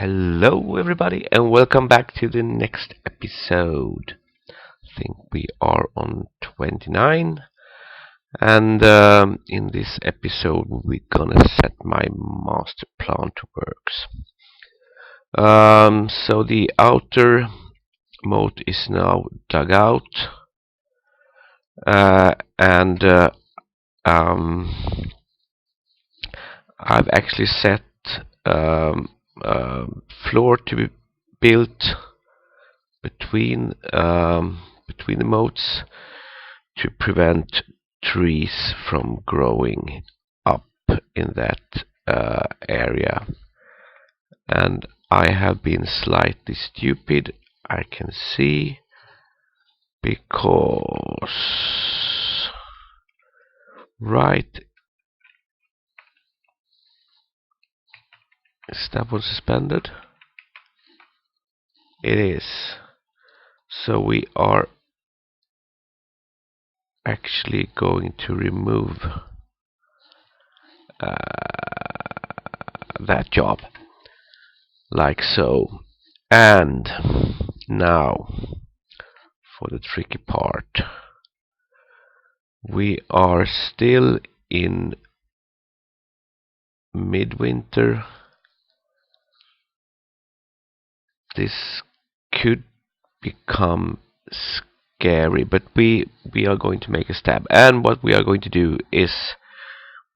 Hello, everybody, and welcome back to the next episode. I think we are on 29, and in this episode, we're gonna set my master plan to works. So the outer moat is now dug out, and um, I've actually set um, floor to be built between the moats to prevent trees from growing up in that area. And I have been slightly stupid, I can see, because right, is that one suspended? It is. So we are actually going to remove that job like so. And now for the tricky part. We are still in midwinter. This could become scary, but we are going to make a stab. And what we are going to do is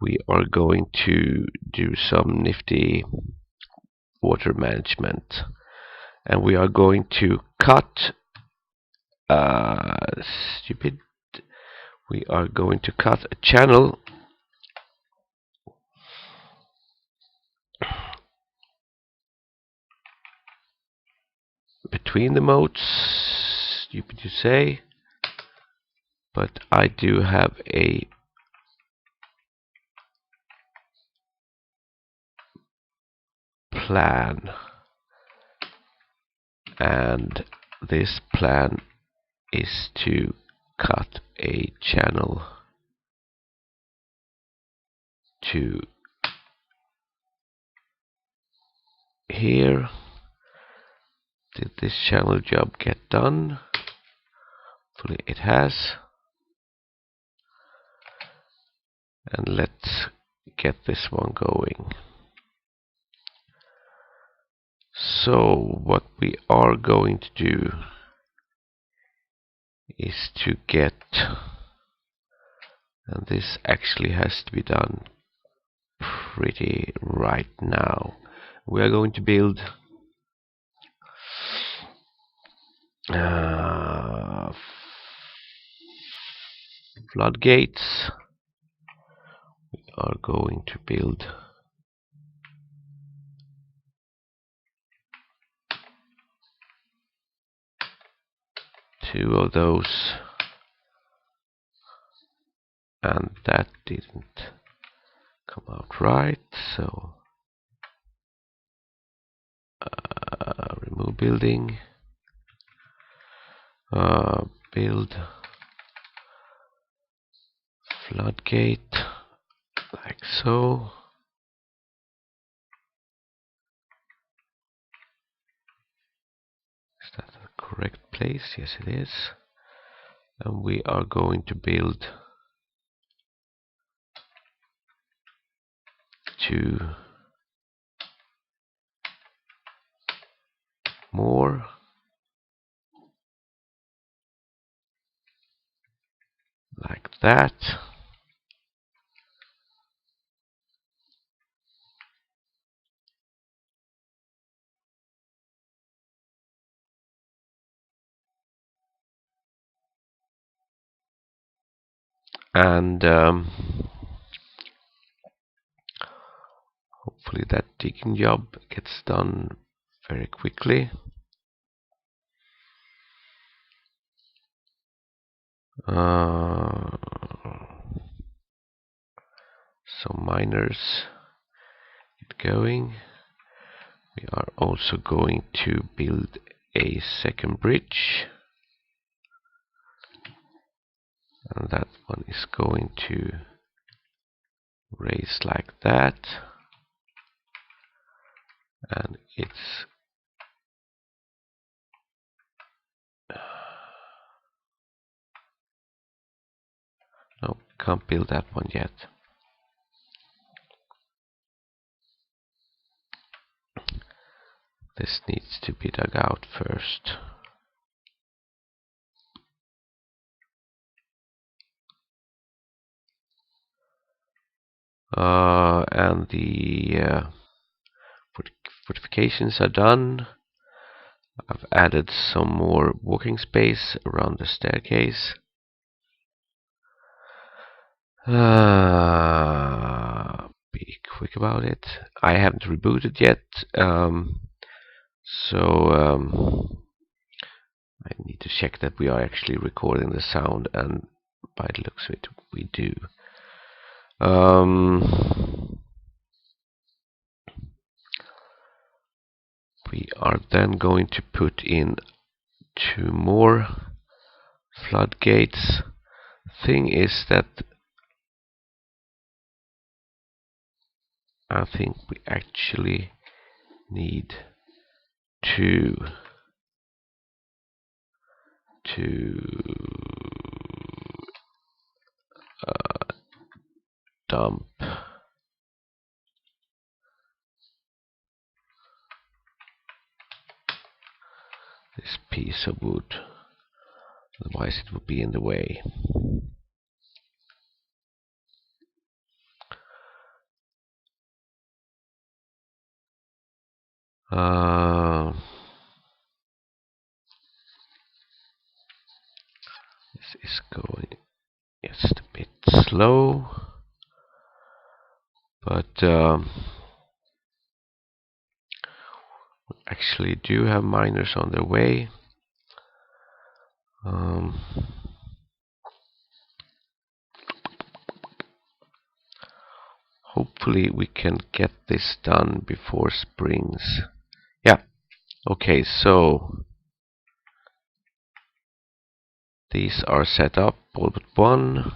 we are going to do some nifty water management, and we are going to cut stupid we are going to cut a channel between the moats. Stupid to say, but I do have a plan, and this plan is to cut a channel to here. Did this channel job get done? Hopefully it has. And let's get this one going. So what we are going to do is to get, and this actually has to be done pretty right now. We are going to build floodgates. We are going to build two of those, and that didn't come out right, so remove building, build floodgate like so. Is that the correct place? Yes, it is. And we are going to build two more like that. And hopefully that digging job gets done very quickly. So miners get going. We are also going to build a second bridge, and that one is going to raise like that. and it's no, can't build that one yet. This needs to be dug out first. And the fortifications are done. I've added some more walking space around the staircase. Be quick about it. I haven't rebooted yet, so I need to check that we are actually recording the sound, and by the looks of it, we do. We are then going to put in 2 more floodgates. Thing is that I think we actually need to dump this piece of wood, otherwise it would be in the way. This is going just a bit slow, but we actually do have miners on their way. Hopefully we can get this done before springs. Yeah, okay, so these are set up, all but one.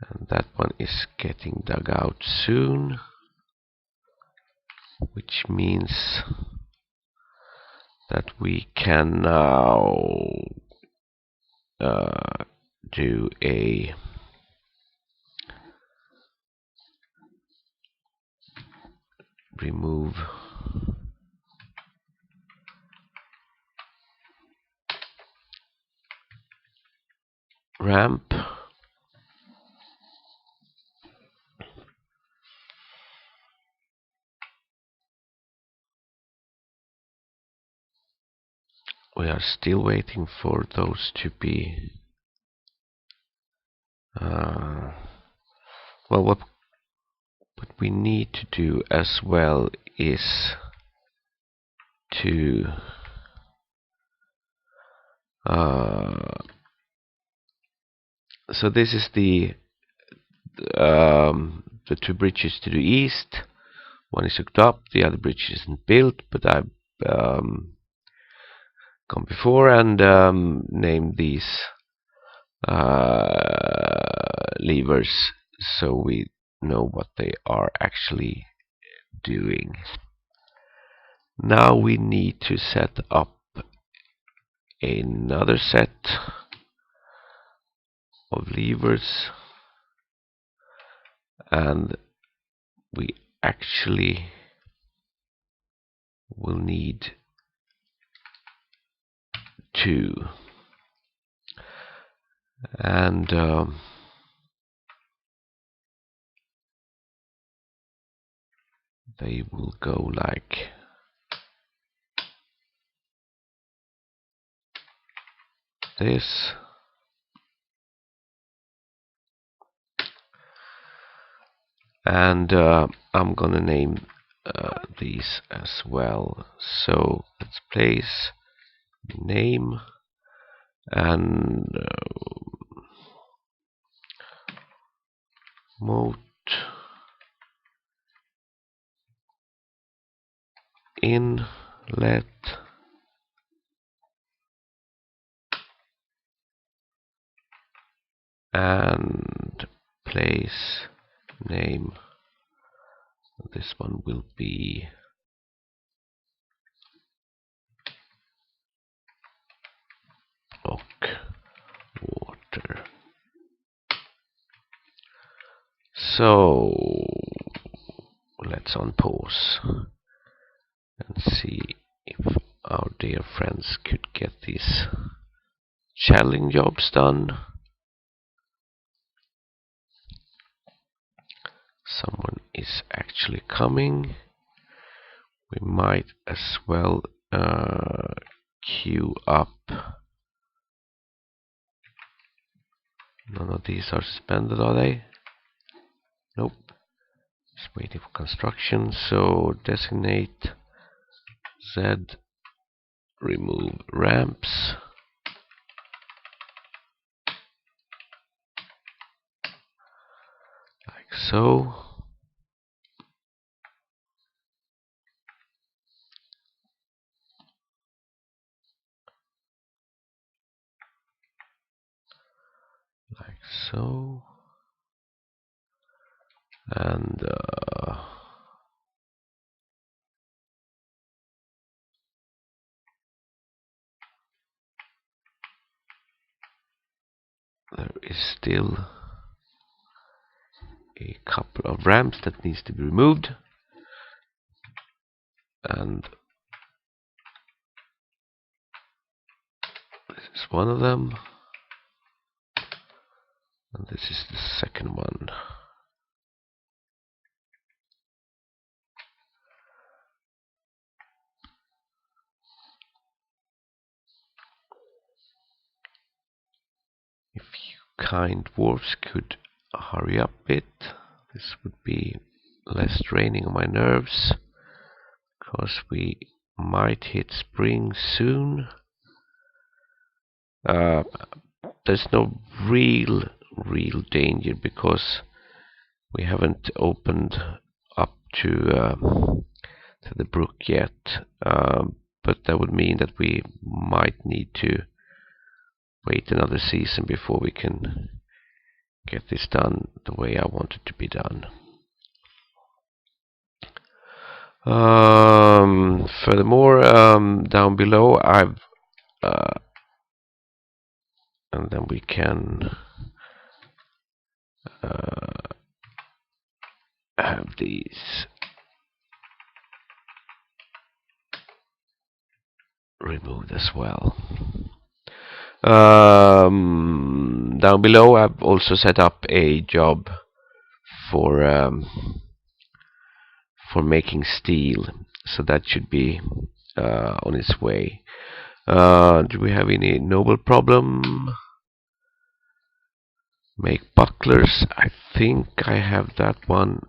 And that one is getting dug out soon, which means that we can now do a remove ramp. We are still waiting for those to be well, what we need to do as well is to so this is the 2 bridges to the east. One is hooked up, the other bridge isn't built, but I've gone before and named these levers so we know what they are actually doing. Now we need to set up another set of levers, and we actually will need 2, and they will go like this. And I'm gonna name these as well. So let's place name and Moat inlet and place name This one will be oak water. So let's unpause and see if our dear friends could get these challenge jobs done. Someone is actually coming. We might as well queue up. None of these are suspended, are they? Nope. Just waiting for construction. So designate Z, remove ramps. Like so. Like so. And there is still a couple of ramps that needs to be removed. And this is one of them. And this is the second one. If you kind dwarves could hurry up a bit, this would be less draining on my nerves, because we might hit spring soon. There's no real danger because we haven't opened up to the brook yet, but that would mean that we might need to wait another season before we can get this done the way I want it to be done. Furthermore, down below I've and then we can have these removed as well. Down below I've also set up a job for making steel, so that should be on its way. Do we have any noble problem? Make bucklers. I think I have that one.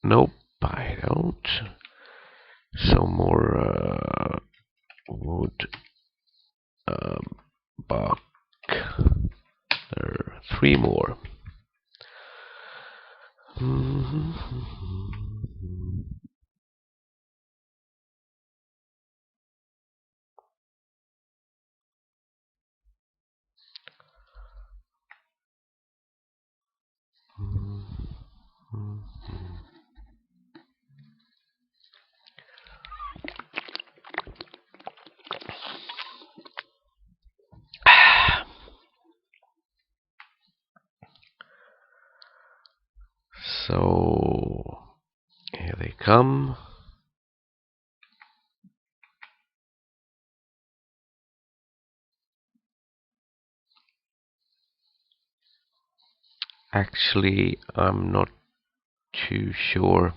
Nope, I don't. So more wood. Buck. There are 3 more. So here they come. Actually, I'm not too sure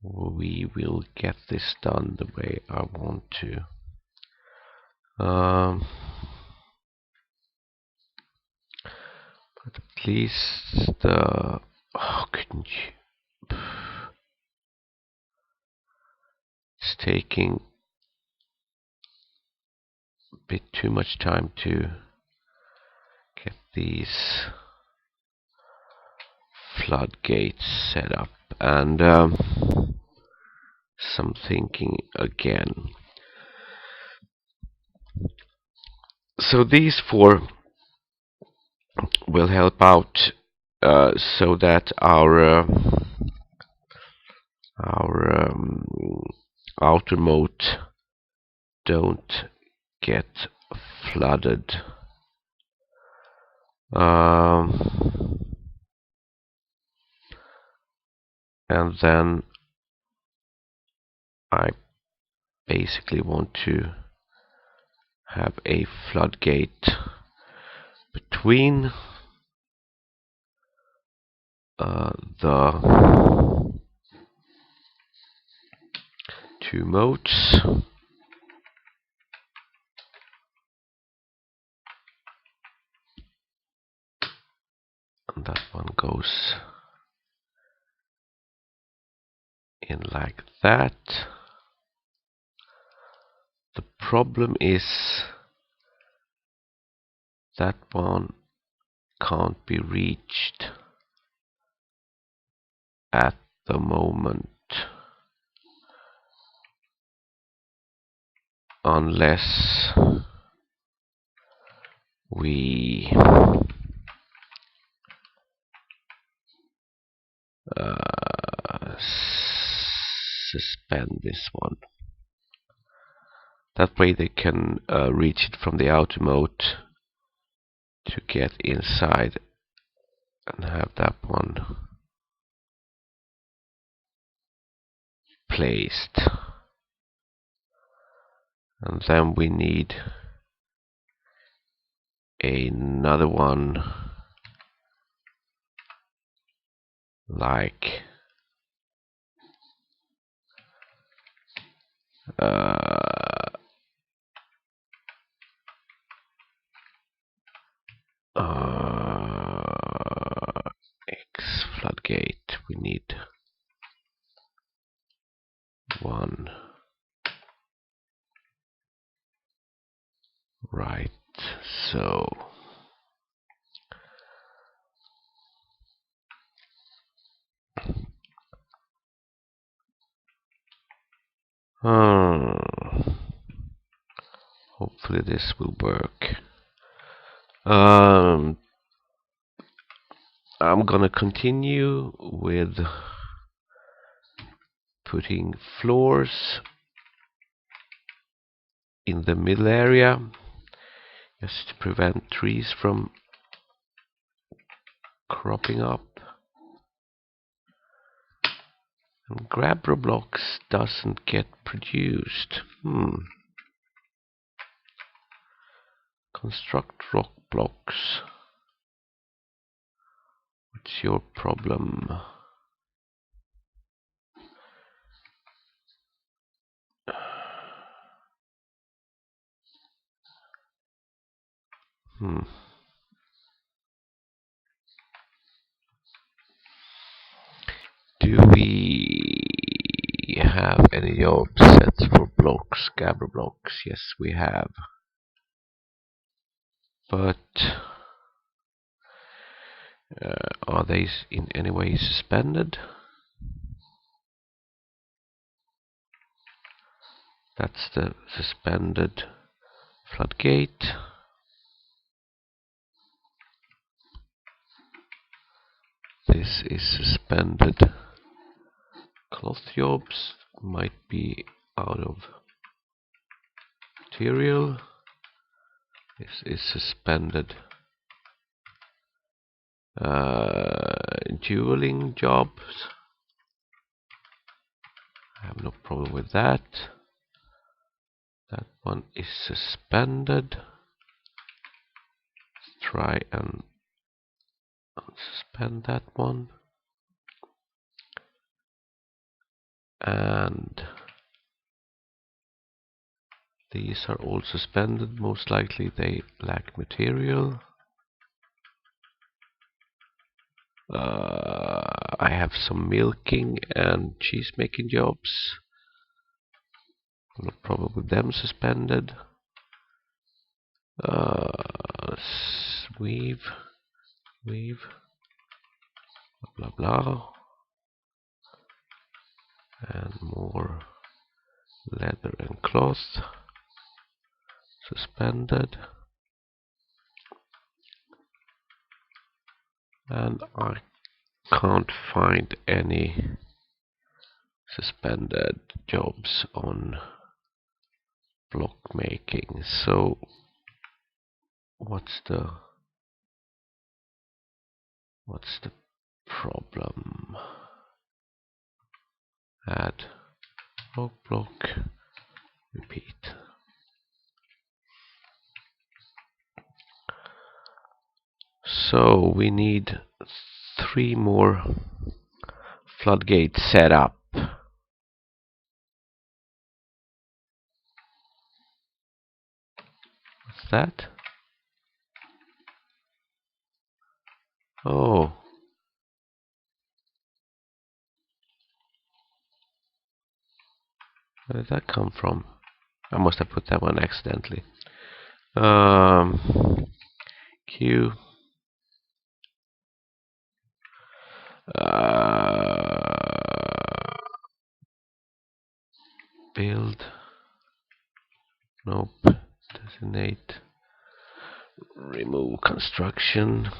we will get this done the way I want to. But at least couldn't you? It's taking a bit too much time to get these floodgates set up, and some thinking again. So these 4 will help out so that our outer moat don't get flooded. And then I basically want to have a floodgate between the two moats, and that one goes in like that. The problem is that one can't be reached at the moment unless we suspend this one. That way they can reach it from the outer moat to get inside and have that one placed. And then we need another one like X floodgate. We need one right so. Hopefully this will work. I'm gonna continue with putting floors in the middle area just to prevent trees from cropping up. And grabber blocks doesn't get produced. Construct rock blocks. What's your problem? Do we have any job sets for blocks, grabber blocks? Yes, we have. But are they in any way suspended? That's the suspended floodgate. This is suspended cloth jobs. Might be out of material. This is suspended dueling jobs. I have no problem with that. That one is suspended. Let's try and unsuspend that one. And these are all suspended. Most likely they lack material. I have some milking and cheese making jobs. No problem with them suspended. Weave, blah blah, and more leather and cloth suspended. And I can't find any suspended jobs on block making. So what's the problem? Add oak block, repeat. So we need 3 more floodgates set up. What's that? Oh, where did that come from? I must have put that one accidentally. Q. Build. Nope. Designate. Remove construction.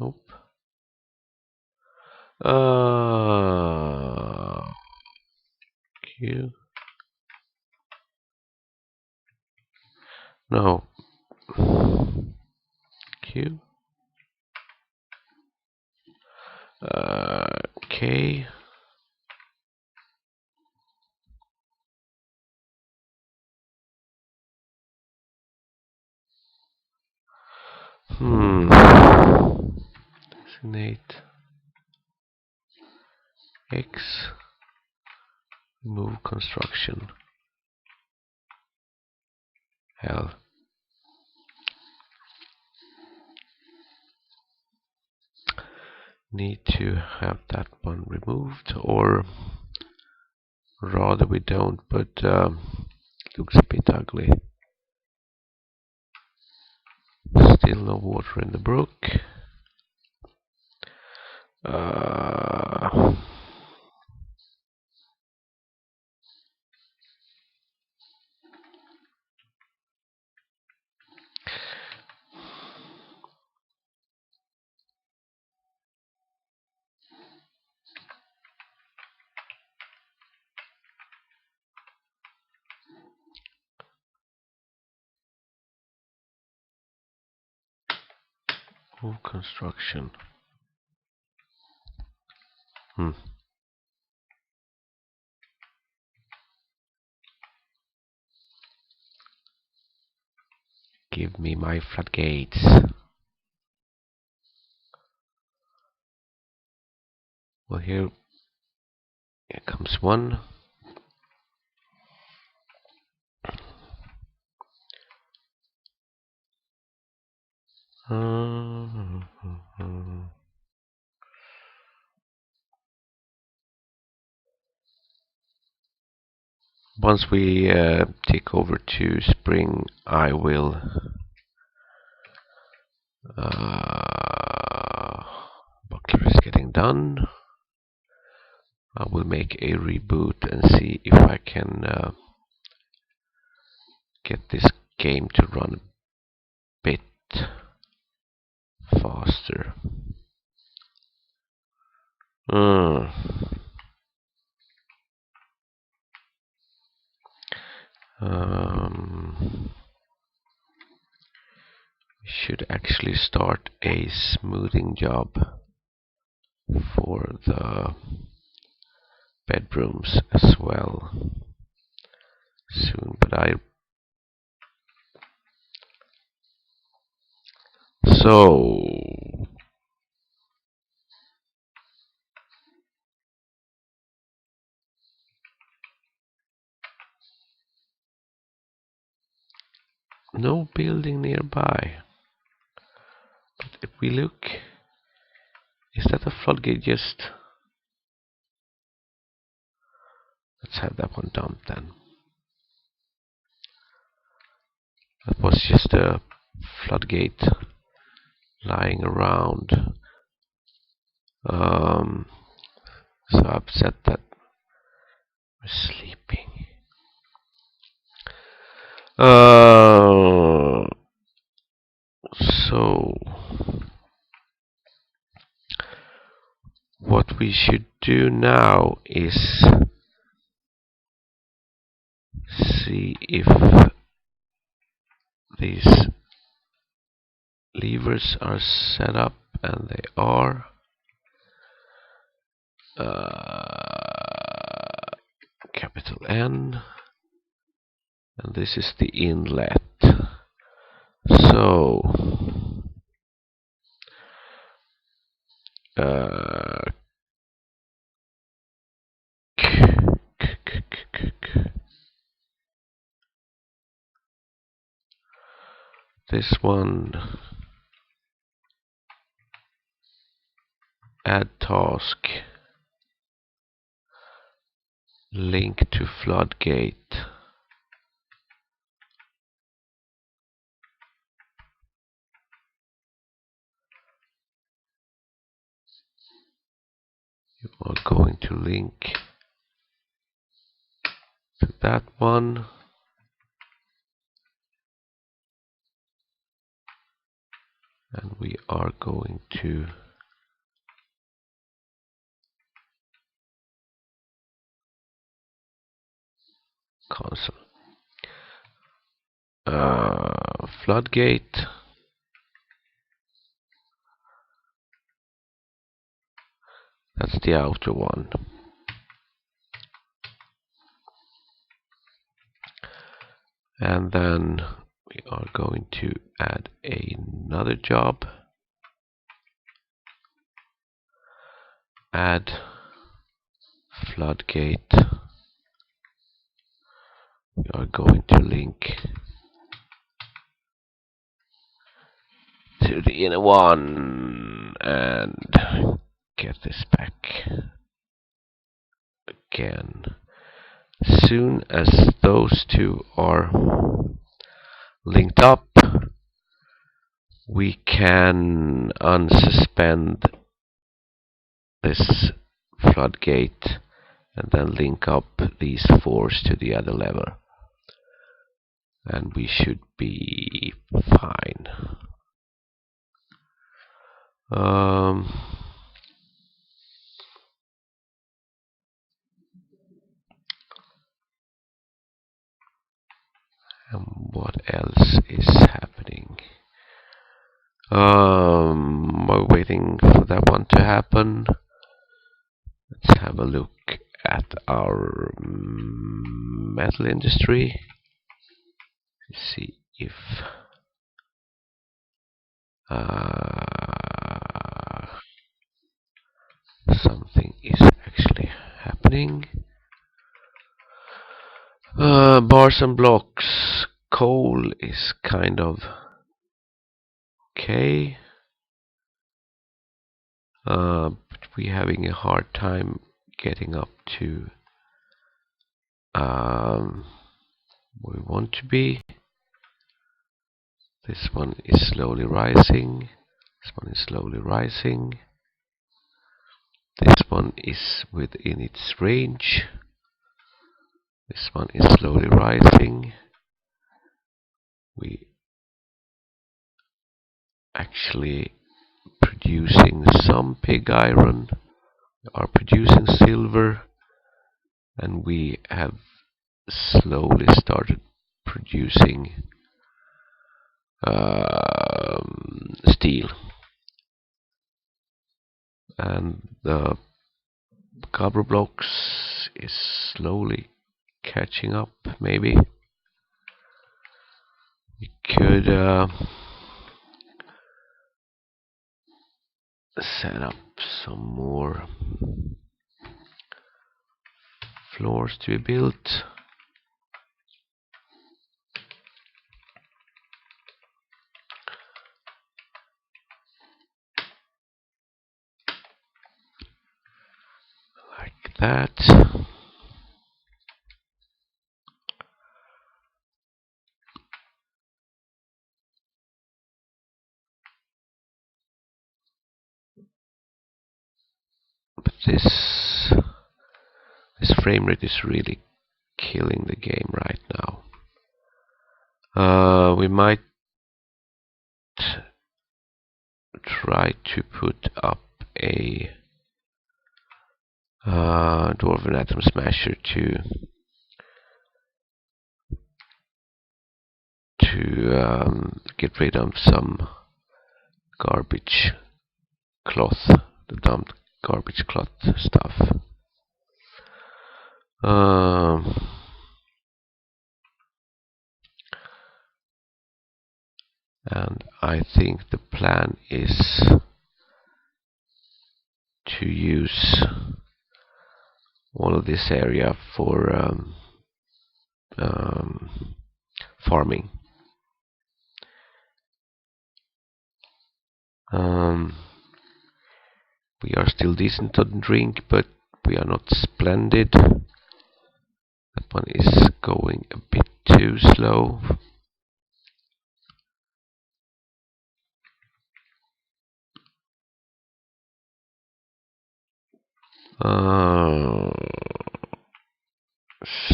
Nope. Q. No. Q. K. Designate. X. Remove construction. Hell. Need to have that one removed, or rather we don't, but it looks a bit ugly. Still no water in the brook. Move construction. Give me my floodgates. Well, here comes one. Once we take over to spring, I will buckler is getting done. I will make a reboot and see if I can get this game to run a bit faster. We should actually start a smoothing job for the bedrooms as well soon, but no building nearby. But if we look, is that a floodgate? Just let's have that one dumped then. That was just a floodgate lying around. So I've said that we're sleeping. Uh, so what we should do now is see if these levers are set up, and they are. Capital N, and this is the inlet. So this one, add task, link to floodgate. You are going to link to that one. And we are going to cancel. Floodgate. That's the outer one. And then we are going to add another job. Add floodgate. We are going to link to the inner one and get this back again. Soon as those two are linked up, we can unsuspend this floodgate and then link up these fours to the other lever, and we should be fine. And what else is happening? We're waiting for that one to happen. Let's have a look at our metal industry. See if something is actually happening. Bars and blocks. Coal is kind of okay. But we're having a hard time getting up to where we want to be. This one is slowly rising. This one is slowly rising. This one is within its range. This one is slowly rising. We actually producing some pig iron. We are producing silver, and we have slowly started producing steel, and the copper blocks is slowly catching up. Maybe we could set up some more floors to be built. Like that. But this frame rate is really killing the game right now. We might try to put up a Dwarven Atom Smasher to get rid of some garbage cloth, the dumped garbage cloth stuff. And I think the plan is to use all of this area for farming. We are still decent on drink, but we are not splendid. That one is going a bit too slow.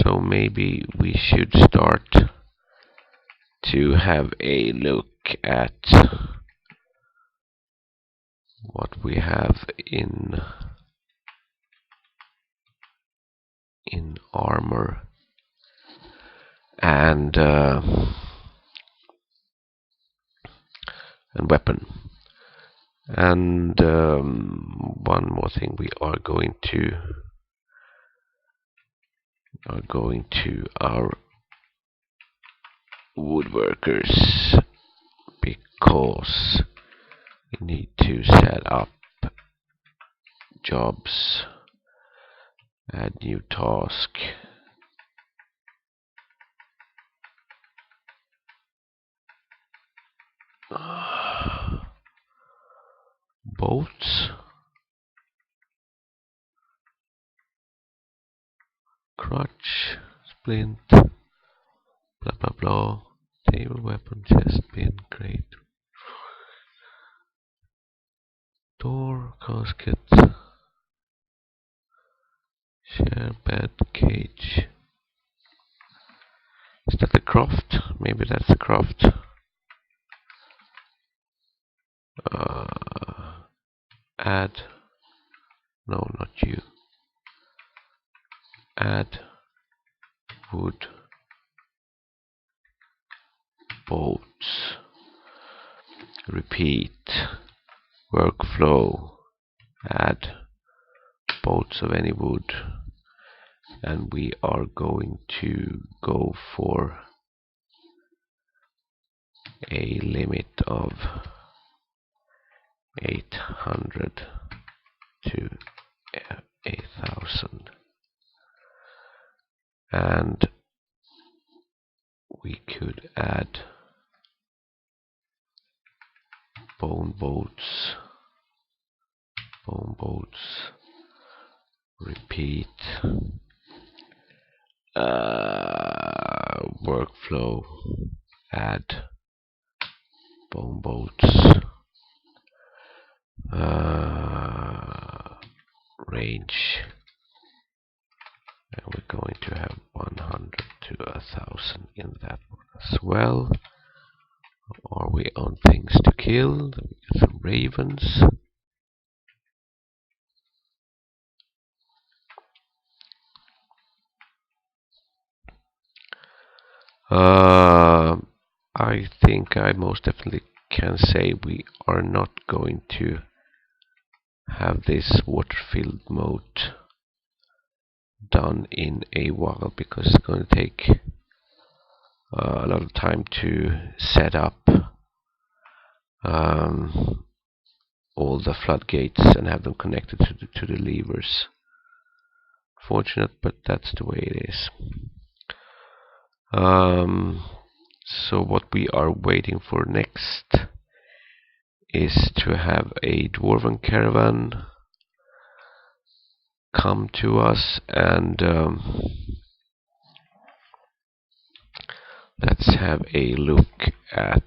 So maybe we should start to have a look at what we have in armor and weapon. And one more thing, we are going to our woodworkers, because we need to set up jobs, add new task. Bolts, crutch, splint, blah blah blah, table, weapon, chest, bin, crate, door, casket, chair, bed, cage. Is that the craft? Maybe that's the craft. Add, no, not you. Add wood bolts. Repeat workflow. Add bolts of any wood, and we are going to go for a limit of 800 to 8,000, and we could add bone bolts, repeat, workflow, add bone bolts, range, and we're going to have 100 to 1,000 in that one as well. Are we on things to kill? Then we get some ravens. I think I most definitely can say we are not going to have this water-filled moat done in a while, because it's going to take a lot of time to set up all the floodgates and have them connected to the levers. Fortunate, but that's the way it is. So what we are waiting for next is to have a dwarven caravan come to us, and let's have a look at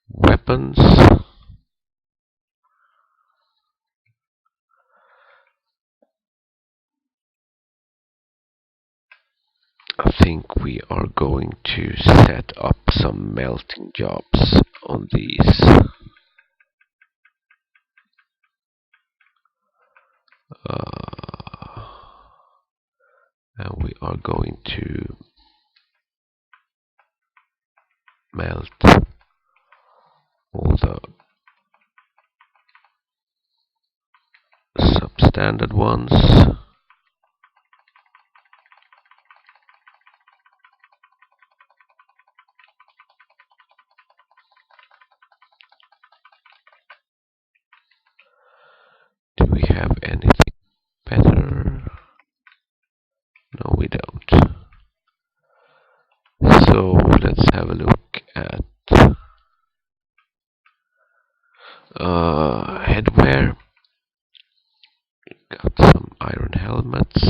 weapons. think we are going to set up some melting jobs on these. And we are going to melt all the substandard ones. Do we have anything better? No, we don't. So let's have a look at headwear. Got some iron helmets,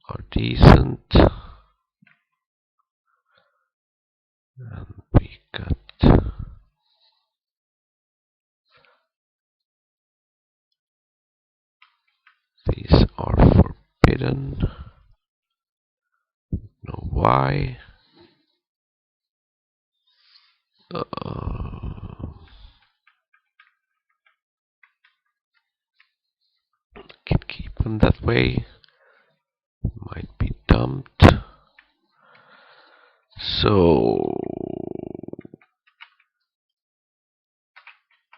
are decent, and we got these are forbidden. Know why? Can keep them that way. Might be dumped. So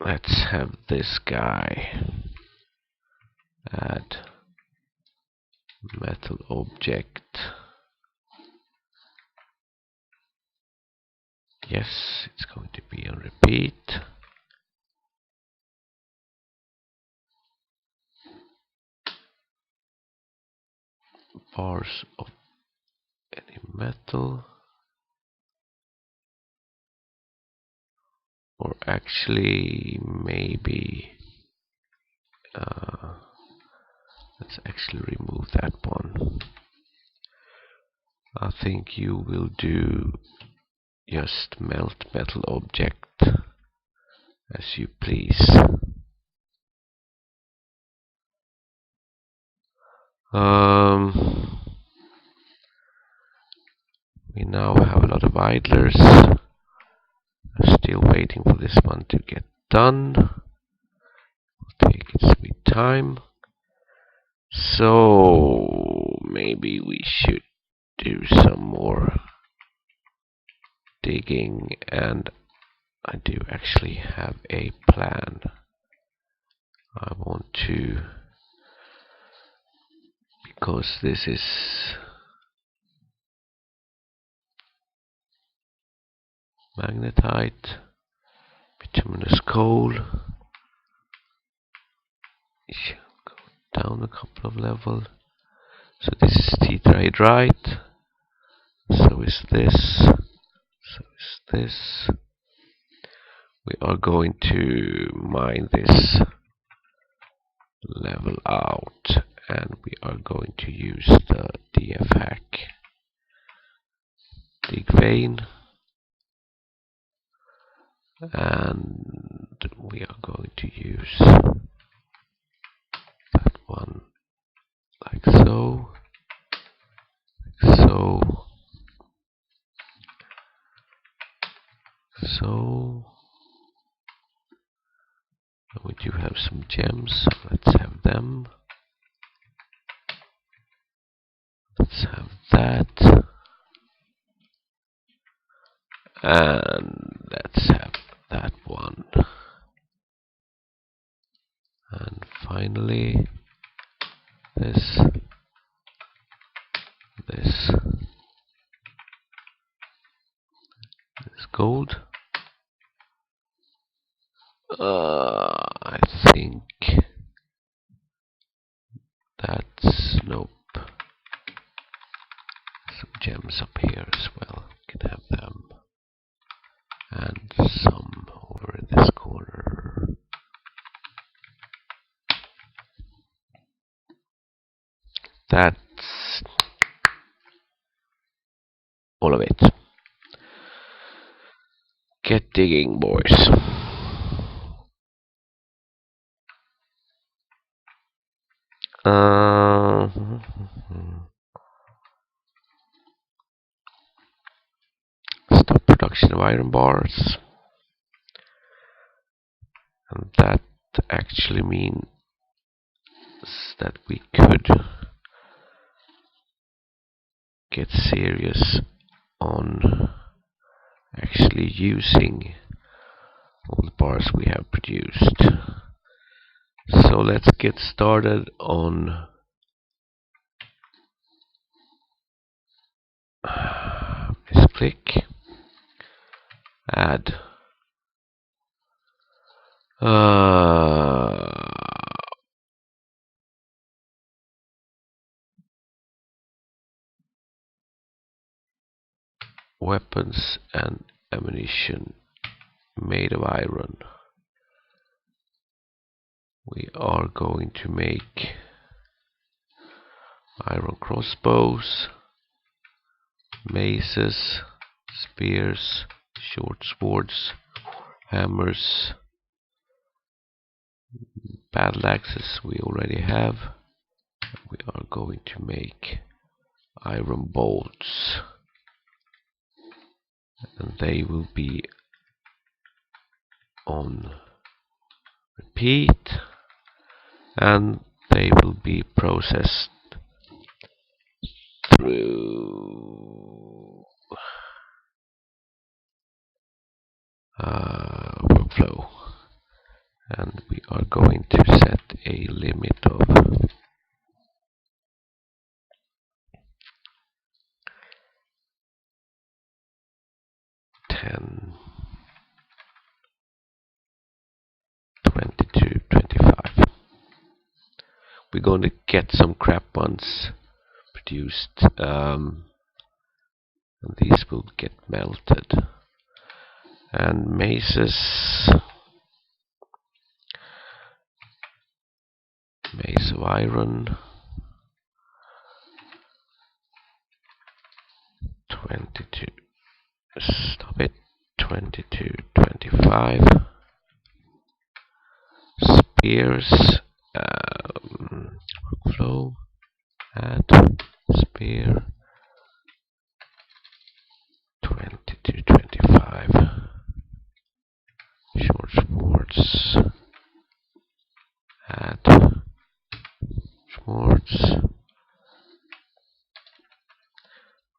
let's have this guy add metal object. Yes, it's going to be on repeat. Bars of any metal. Or actually, maybe let's actually remove that one. I think you will do just melt metal object as you please. We now have a lot of idlers. I'm still waiting for this one to get done. It'll take its sweet time. So maybe we should do some more digging, and I do actually have a plan. I want to, because this is magnetite, bituminous coal. Go down a couple of levels. So this is tetrahydrite. So is this. So is this. We are going to mine this level out, and we are going to use the DF hack dig vein, and we are going to use that one like so, like so, so. And we do have some gems, so let's have them. Let's have that. And let's have that one. And finally, this, this gold. I think that's, nope. Some gems up here as well. We can have them. And some over in this corner. That's all of it. Get digging, boys. of iron bars, and that actually means that we could get serious on actually using all the bars we have produced. So let's get started on misclick, add weapons and ammunition made of iron. We are going to make iron crossbows, maces, spears, short swords, hammers, battle axes we already have. We are going to make iron bolts, and they will be on repeat, and they will be processed through workflow, and we are going to set a limit of 10, 22, 25. We're going to get some crap ones produced, and these will get melted. And mace of iron, 22. Stop it. 22, 25. Spears, workflow, add spear, 22, 25. Short swords, add swords,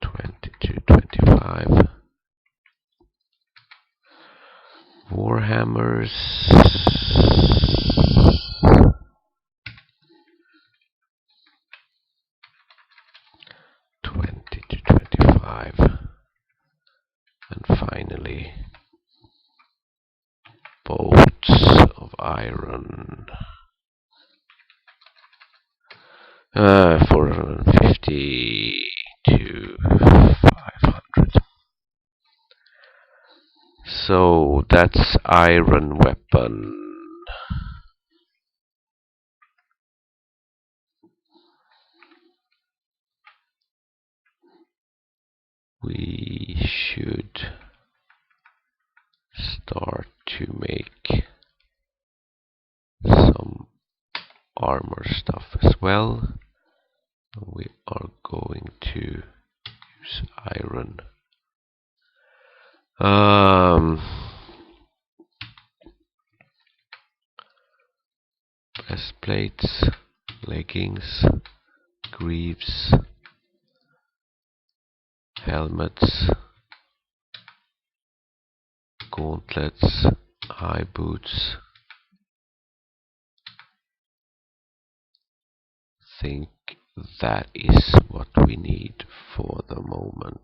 22, 25. Warhammers, 22, 25. And finally, bolts of iron, 450 to 500. So that's iron weapon. We should start to make some armor stuff as well. We are going to use iron. Breastplates, leggings, greaves, helmets, gauntlets, high boots. Think that is what we need for the moment.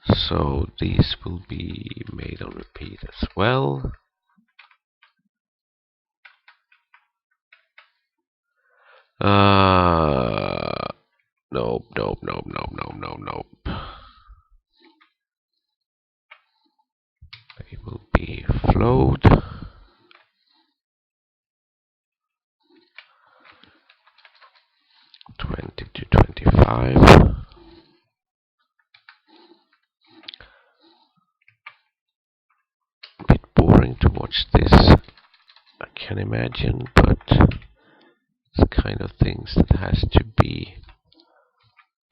So these will be made on repeat as well. Nope, nope, nope, nope, nope, nope, nope. They will be flowed. 20 to 25. A bit boring to watch this, I can imagine, but it's the kind of things that has to be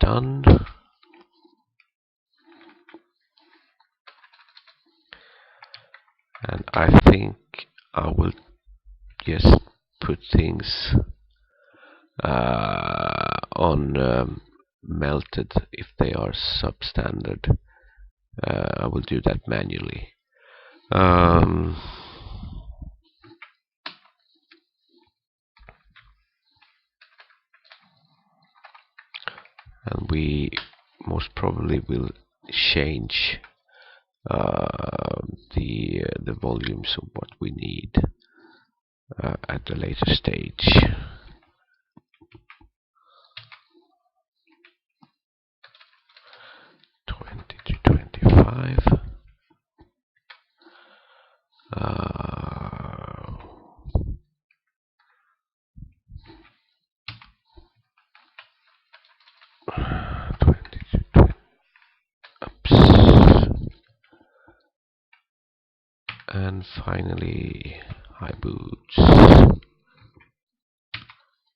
done. And I think I will just put things on melted if they are substandard. I will do that manually. Um, and we most probably will change the volumes of what we need at a later stage. (20 to 25). Uh, 20 to 20. Oops. And finally, high boots.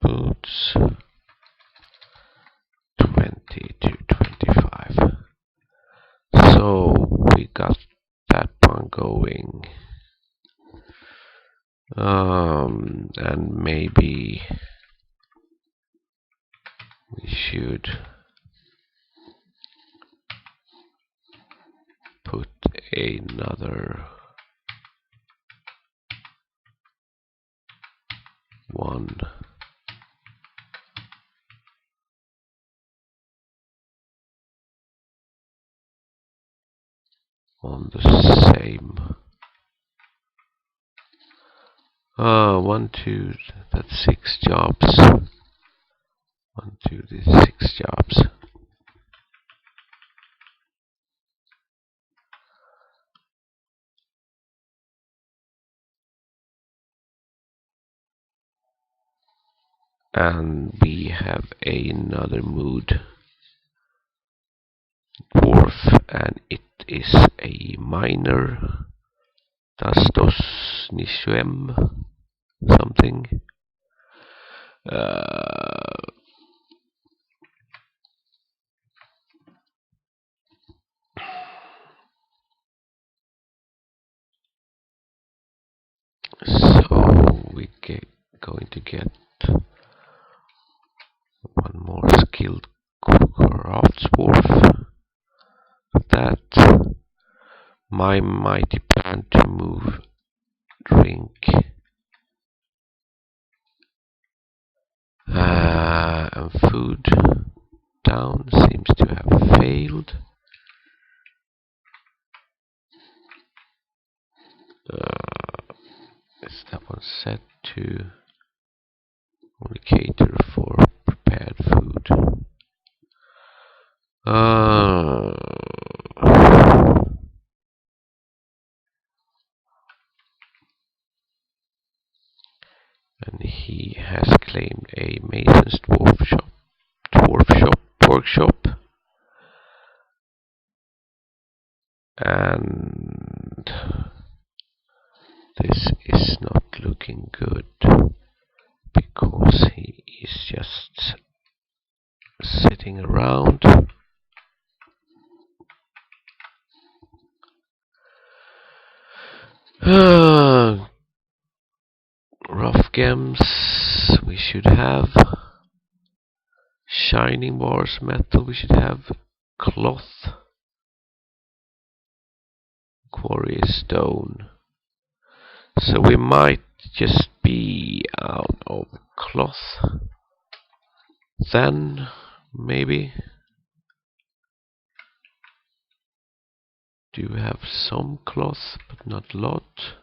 Boots 20 to 25. So we got that one going. And maybe we should put another one on the same. 1, 2, that's 6 jobs. 1, 2, this is 6 jobs. And we have another mood, Dwarf, and it is a minor. Das dos nishuem something. So we going to get one more skilled craftsdwarf. That my mighty plan to move drink and food down seems to have failed. Is that one set to only cater for prepared food? And he has claimed a mason's workshop, and this is not looking good because he is just sitting around. Rough gems we should have. Shining bars, metal we should have. Cloth. Quarry stone. So we might just be out of cloth. Then maybe do have some cloth, but not a lot.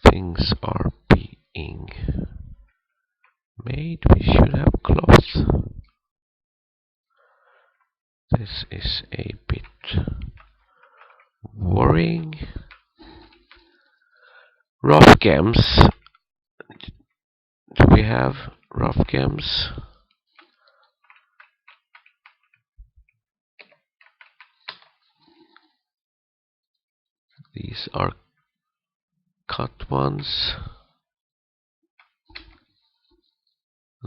Things are being made. We should have cloth. This is a bit worrying. Rough gems. Do we have rough gems? These are cut ones.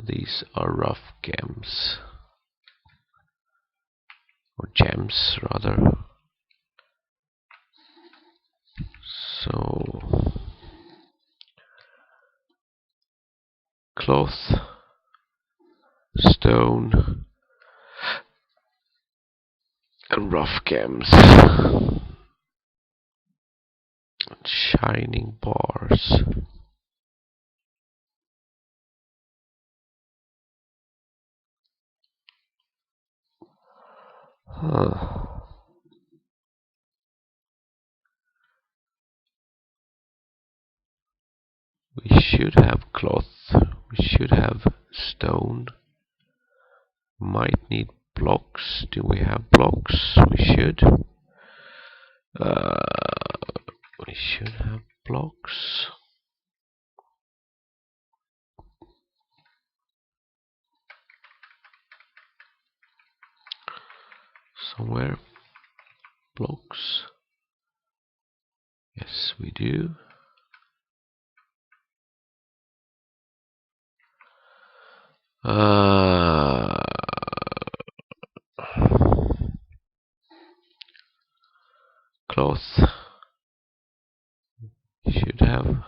These are rough gems, or gems rather. So cloth, stone, and rough gems. Shining bars. Huh. We should have cloth. We should have stone. Might need blocks. Do we have blocks? We should. We should have blocks. Somewhere. Blocks. Yes, we do. Cloth. Should have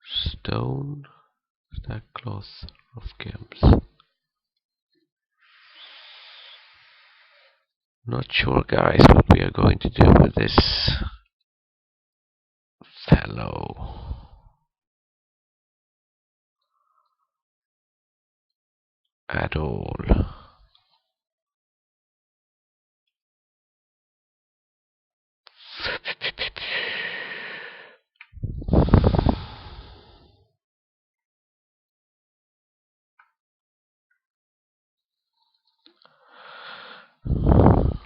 stone. Stack cloth of gems. Not sure, guys, what we are going to do with this fellow. At all.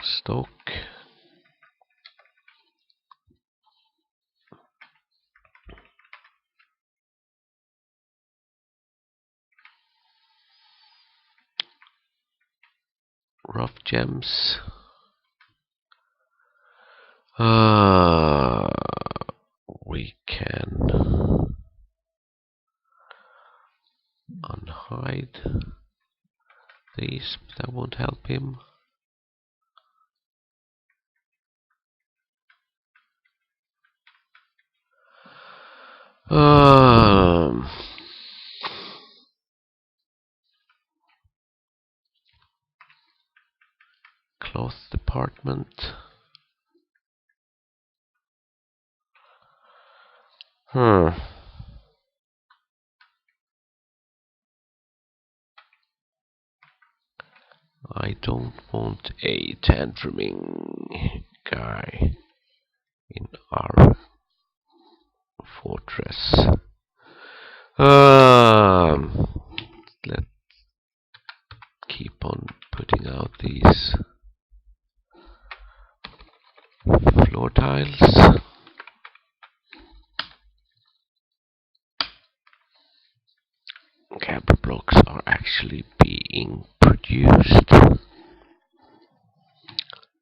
Stock. Rough gems. We can unhide these, but that won't help him. Cloth department. I don't want a tantruming guy in our fortress. Let's keep on putting out these floor tiles. Gabber blocks are actually being produced.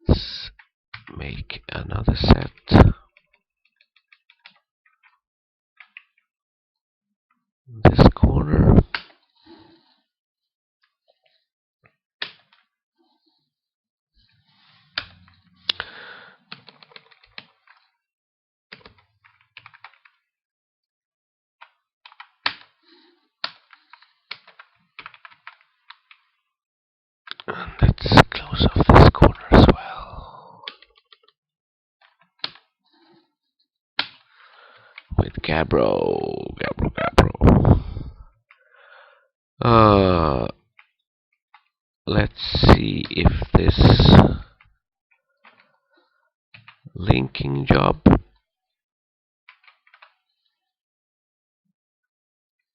Let's make another set. This corner. And let's close off this corner as well. With Gabbro. Let's see if this linking job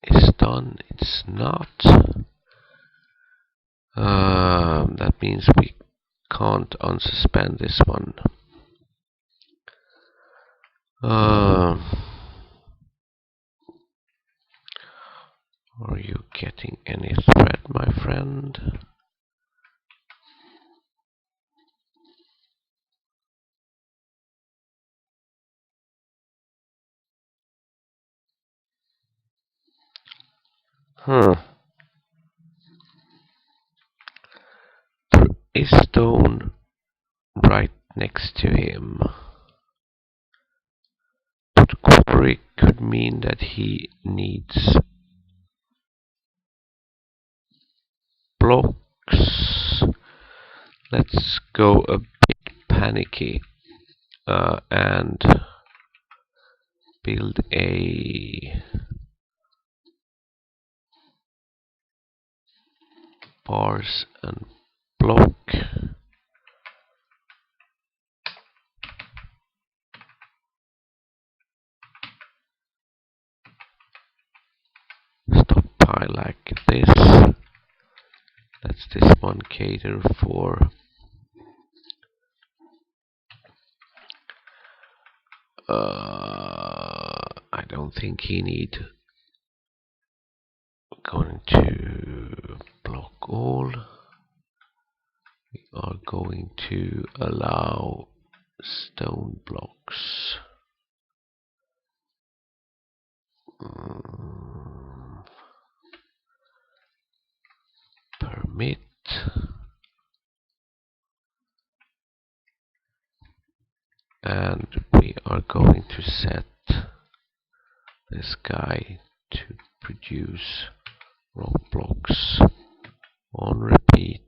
is done. It's not. That means we can't unsuspend this one. Are you getting any thread, my friend? Huh. There is stone right next to him. But quarry could mean that he needs blocks. Let's go a bit panicky and build a bars and block. Stockpile like this. Let's this one cater for I don't think he need going to block all. We are going to allow stone blocks. Permit. And we are going to set this guy to produce rock blocks on repeat.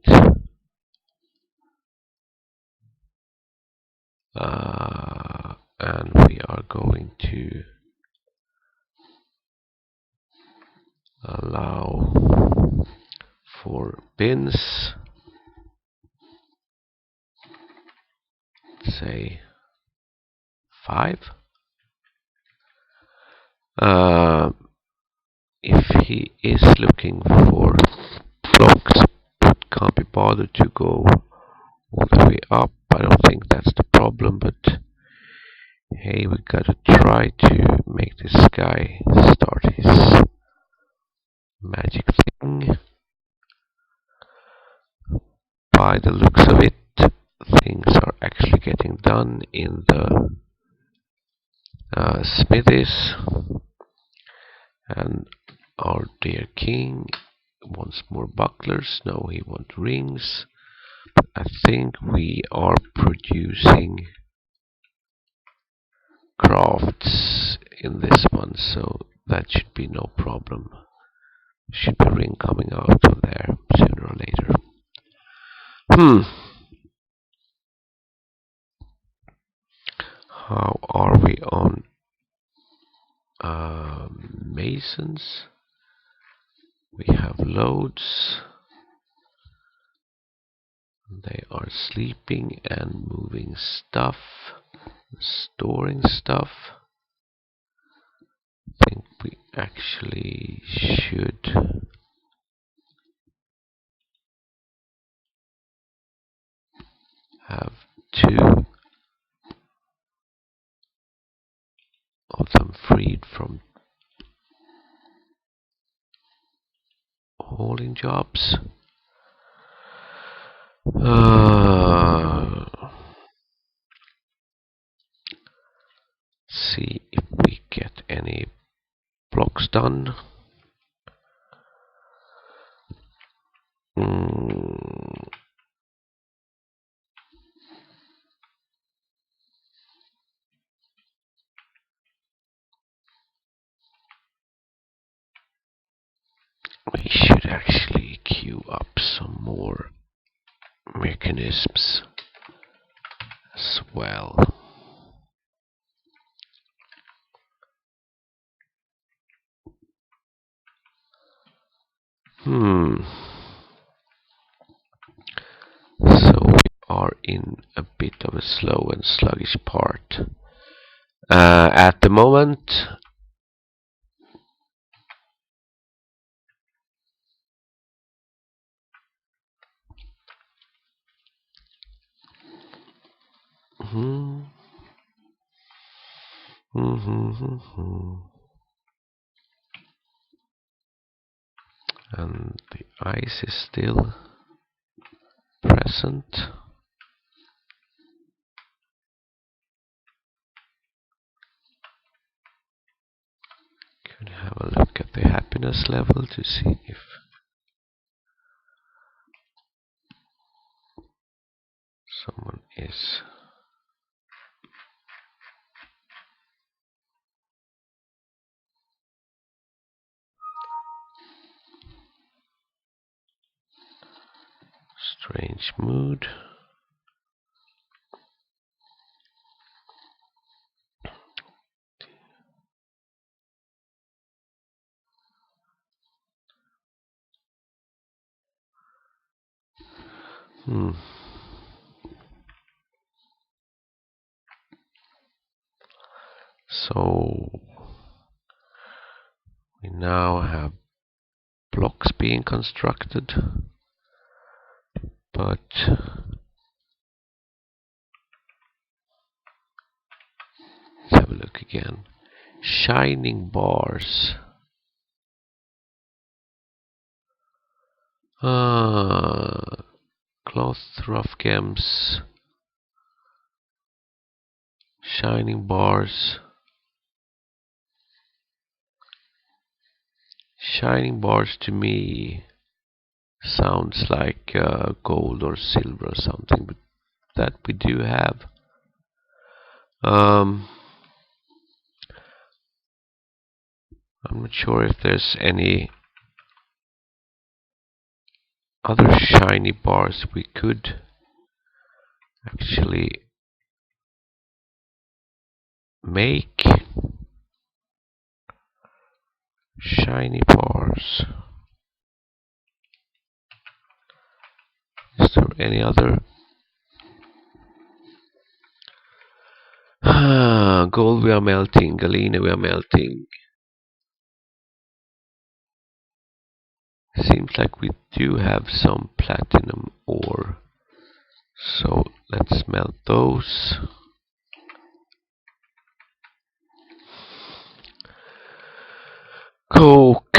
And we are going to allow for bins, say 5. If he is looking for blocks but can't be bothered to go all the way up, I don't think that's the problem, but hey, we gotta try to make this guy start his magic thing. By the looks of it, things are actually getting done in the smithies, and our dear king wants more bucklers. No, he wants rings. But I think we are producing crafts in this one, so that should be no problem. Should be a ring coming out of there sooner or later. How are we on masons? We have loads. They are sleeping and moving stuff, storing stuff. I think we actually should have 2 of them freed from hauling jobs. See if we get any blocks done. We should actually queue up some more mechanisms as well. So we are in a bit of a slow and sluggish part at the moment. And the ice is still present. Could have a look at the happenings. happiness level to see if someone is. Strange mood. So we now have blocks being constructed, but let's have a look again. Shining bars. Cloth, rough gems, shining bars. Shining bars to me sounds like gold or silver or something, but that we do have. I'm not sure if there's any other shiny bars we could actually make. Shiny bars. Is there any other? Gold we are melting, galena we are melting. Seems like we do have some platinum ore. So let's melt those. Coke.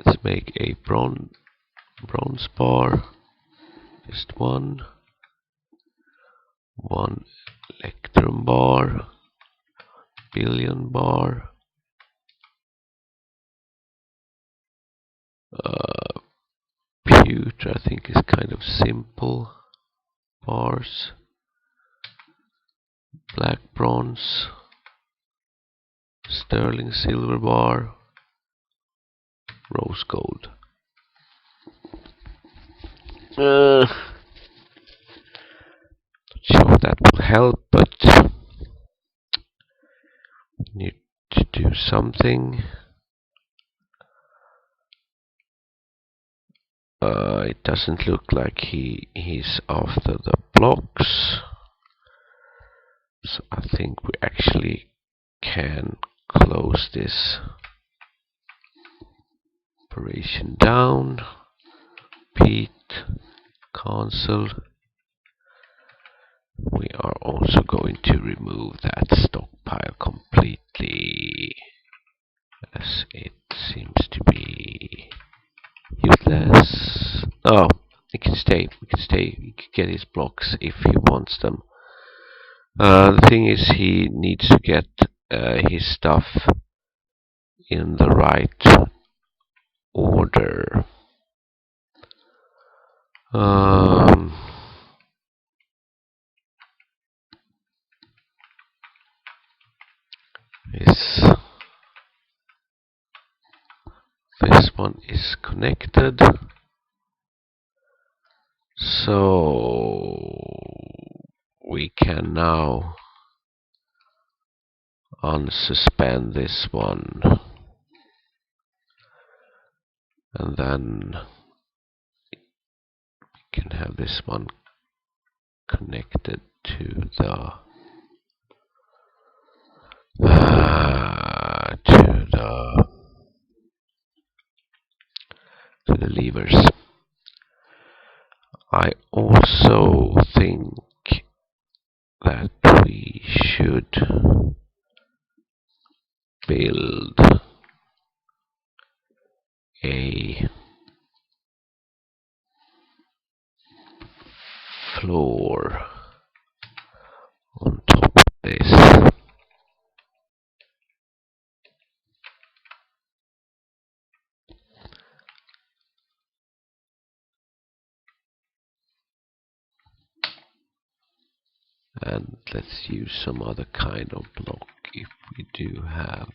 Let's make a bronze bar. Just one electrum bar, billion bar. Pewter I think is kind of simple. Bars. Black bronze. Sterling silver bar. Rose gold. Not sure if that will help, but need to do something. It doesn't look like he's after the blocks, so I think we actually can close this operation down. Pete, cancel. We are also going to remove that stockpile completely, as it seems to be useless. Oh, it can stay. We can stay. He can get his blocks if he wants them. The thing is, he needs to get his stuff in the right order. This one is connected. So we can now unsuspend this one, and then we can have this one connected to the levers. I also think that we should build a floor And let's use some other kind of block if we do have.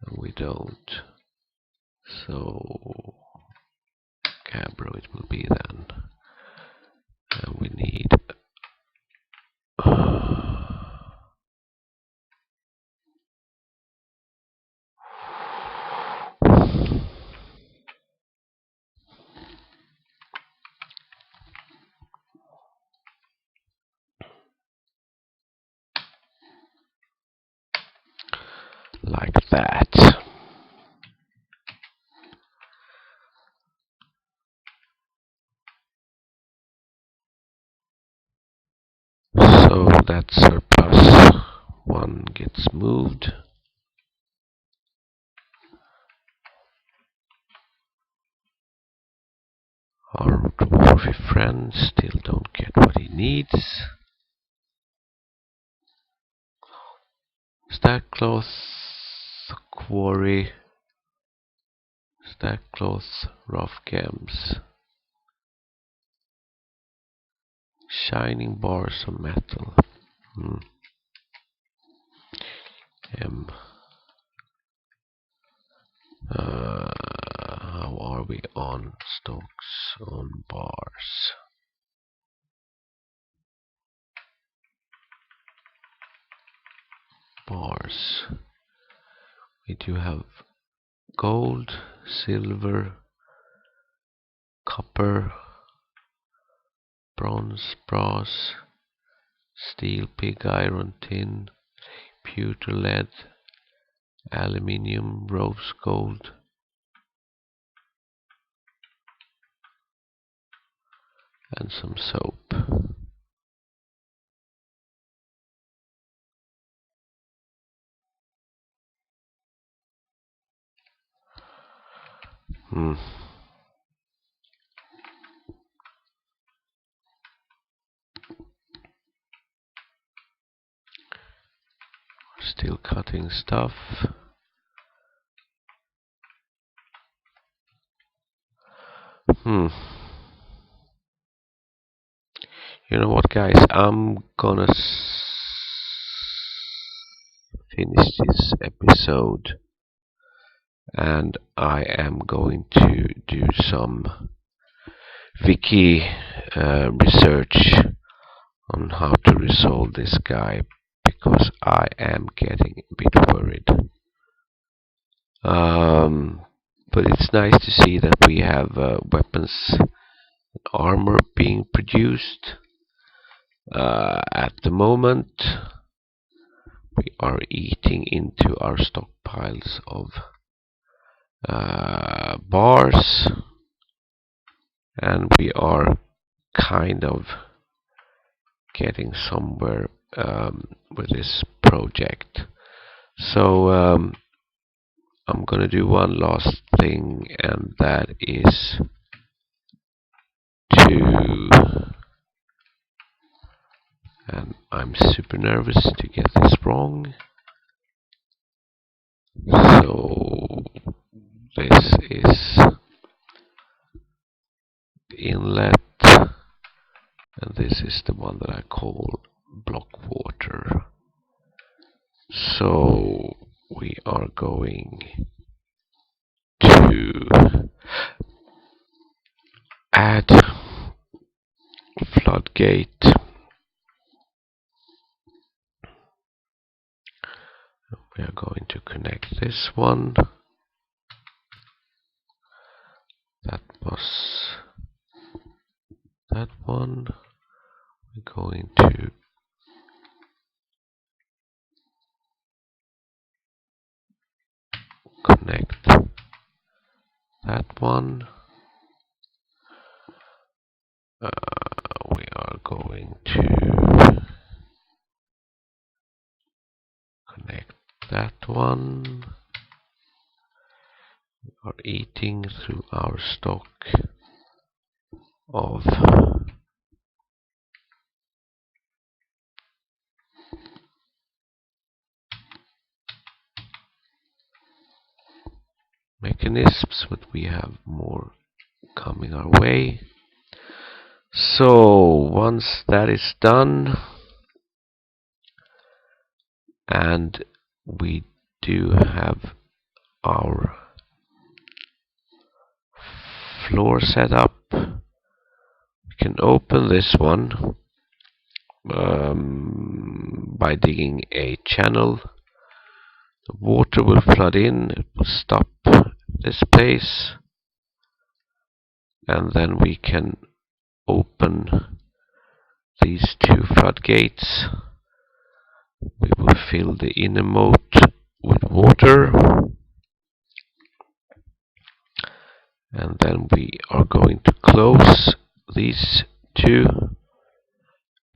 And we don't. So Cabro it will be then. And we need like that. So that surplus one gets moved. Our dwarfy friend still don't get what he needs. Stack cloth, quarry, stack cloth, rough gems, shining bars of metal. How are we on stocks on bars? Bars. We do have gold, silver, copper, bronze, brass, steel, pig iron, tin, pewter, lead, aluminium, rose gold, and some soap. Still cutting stuff. You know what, guys? I'm gonna finish this episode, and I am going to do some wiki research on how to resolve this guy, because I am getting a bit worried. But it's nice to see that we have weapons and armor being produced. At the moment, we are eating into our stockpiles of bars, and we are kind of getting somewhere with this project. So I'm gonna do one last thing, and that is to, and I'm super nervous to get this wrong. So this is the inlet, and this is the one that I call block water. So we are going to add floodgate. We are going to connect this one. That was that one. We're going to connect that one. We are going to connect that one. We are eating through our stock of mechanisms, but we have more coming our way. So once that is done, and we do have our floor set up, we can open this one by digging a channel. The water will flood in, it will stop this place, and then we can open these two floodgates. We will fill the inner moat with water, and then we are going to close these two,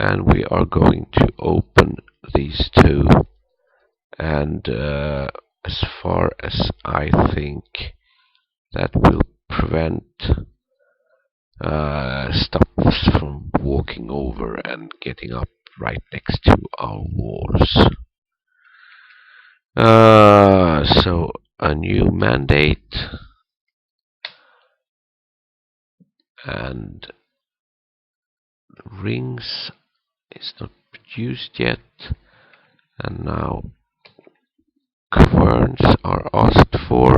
and we are going to open these two, and as far as I think, that will prevent stuff from walking over and getting up right next to our walls. So a new mandate, and rings is not produced yet, and now querns are asked for.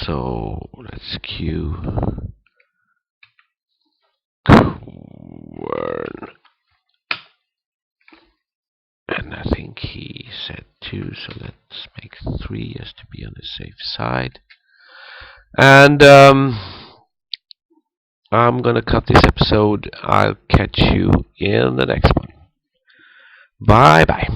So let's queue quern, and I think he said 2, so let's make 3 just to be on the safe side. And I'm gonna cut this episode. I'll catch you in the next one. Bye bye.